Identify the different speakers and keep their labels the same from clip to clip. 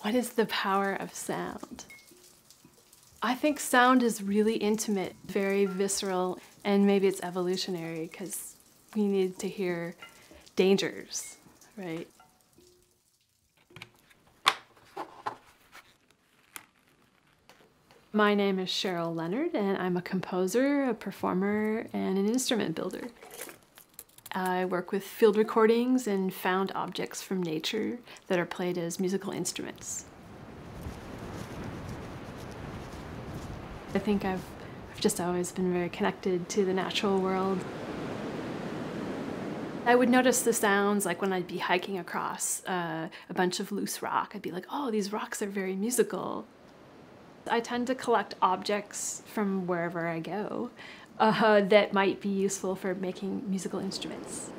Speaker 1: What is the power of sound? I think sound is really intimate, very visceral, and maybe it's evolutionary because we need to hear dangers, right? My name is Cheryl Leonard, and I'm a composer, a performer, and an instrument builder. I work with field recordings and found objects from nature that are played as musical instruments. I think I've just always been very connected to the natural world. I would notice the sounds like when I'd be hiking across a bunch of loose rock. I'd be like, oh, these rocks are very musical. I tend to collect objects from wherever I go that might be useful for making musical instruments.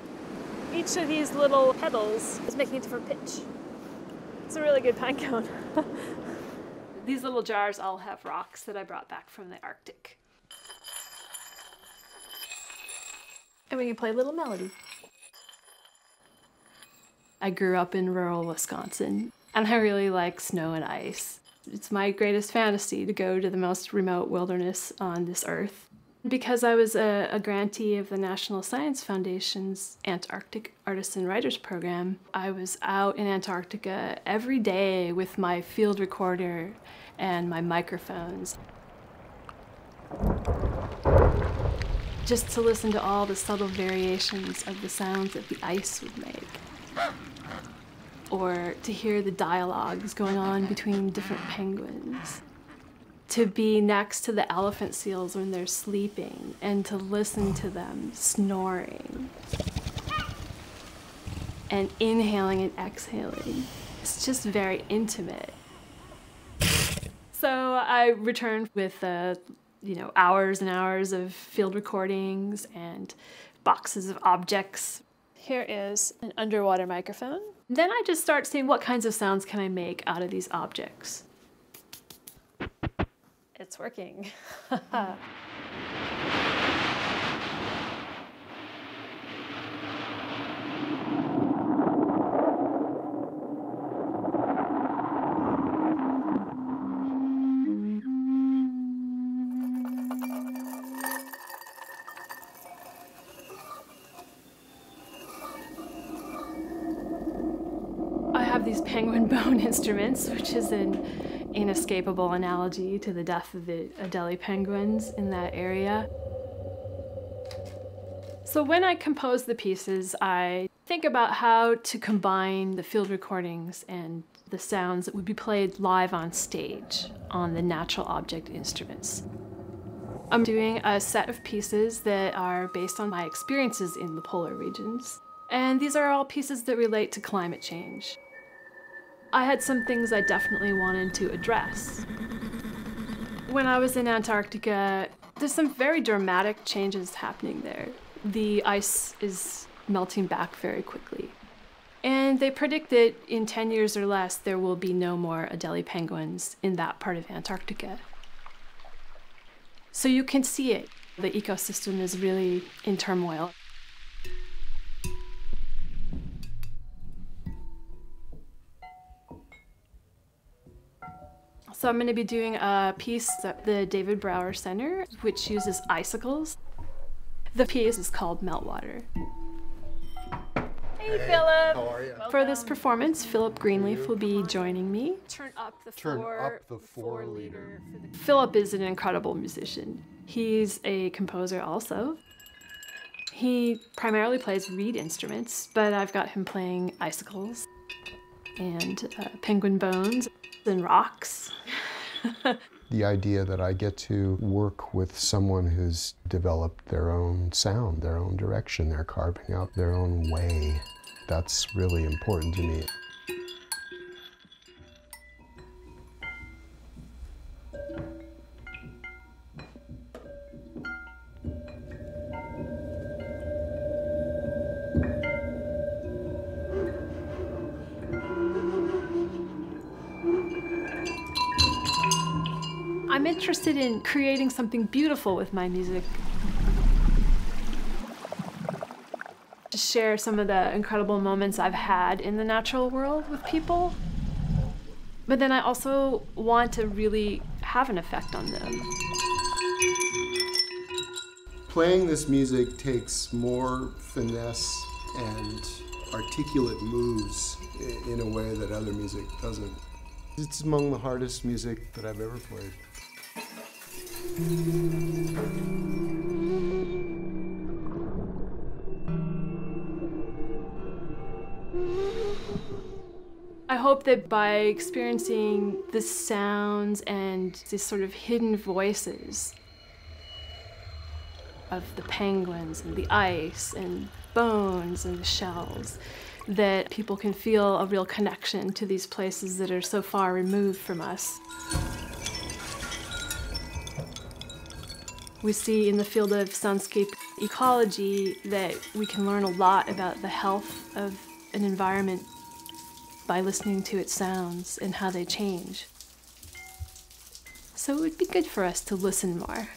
Speaker 1: Each of these little pedals is making a different pitch. It's a really good pine cone. These little jars all have rocks that I brought back from the Arctic. And we can play a little melody. I grew up in rural Wisconsin, and I really like snow and ice. It's my greatest fantasy to go to the most remote wilderness on this earth. Because I was a grantee of the National Science Foundation's Antarctic Artisan Writers Program, I was out in Antarctica every day with my field recorder and my microphones, just to listen to all the subtle variations of the sounds that the ice would make, or to hear the dialogues going on between different penguins. To be next to the elephant seals when they're sleeping and to listen to them snoring and inhaling and exhaling. It's just very intimate. So I returned with hours and hours of field recordings and boxes of objects. Here is an underwater microphone. Then I just start seeing what kinds of sounds can I make out of these objects. It's working. I have these penguin bone instruments, which is an inescapable analogy to the death of the Adelie penguins in that area. So when I compose the pieces, I think about how to combine the field recordings and the sounds that would be played live on stage on the natural object instruments. I'm doing a set of pieces that are based on my experiences in the polar regions. And these are all pieces that relate to climate change. I had some things I definitely wanted to address. When I was in Antarctica, there's some very dramatic changes happening there. The ice is melting back very quickly. And they predict that in 10 years or less, there will be no more Adelie penguins in that part of Antarctica. So you can see it. The ecosystem is really in turmoil. So I'm going to be doing a piece at the David Brower Center, which uses icicles. The piece is called Meltwater. Hey, Philip!
Speaker 2: How are you?
Speaker 1: For this performance, Philip Greenleaf will be joining me. Turn up the
Speaker 2: 4 liter.
Speaker 1: Philip is an incredible musician. He's a composer also. He primarily plays reed instruments, but I've got him playing icicles and penguin bones and rocks.
Speaker 2: The idea that I get to work with someone who's developed their own sound, their own direction, they're carving out their own way, that's really important to me.
Speaker 1: I'm interested in creating something beautiful with my music. To share some of the incredible moments I've had in the natural world with people. But then I also want to really have an effect on them.
Speaker 2: Playing this music takes more finesse and articulate moves in a way that other music doesn't. It's among the hardest music that I've ever played.
Speaker 1: I hope that by experiencing the sounds and these sort of hidden voices of the penguins and the ice and bones and the shells, that people can feel a real connection to these places that are so far removed from us. We see in the field of soundscape ecology that we can learn a lot about the health of an environment by listening to its sounds and how they change. So it would be good for us to listen more.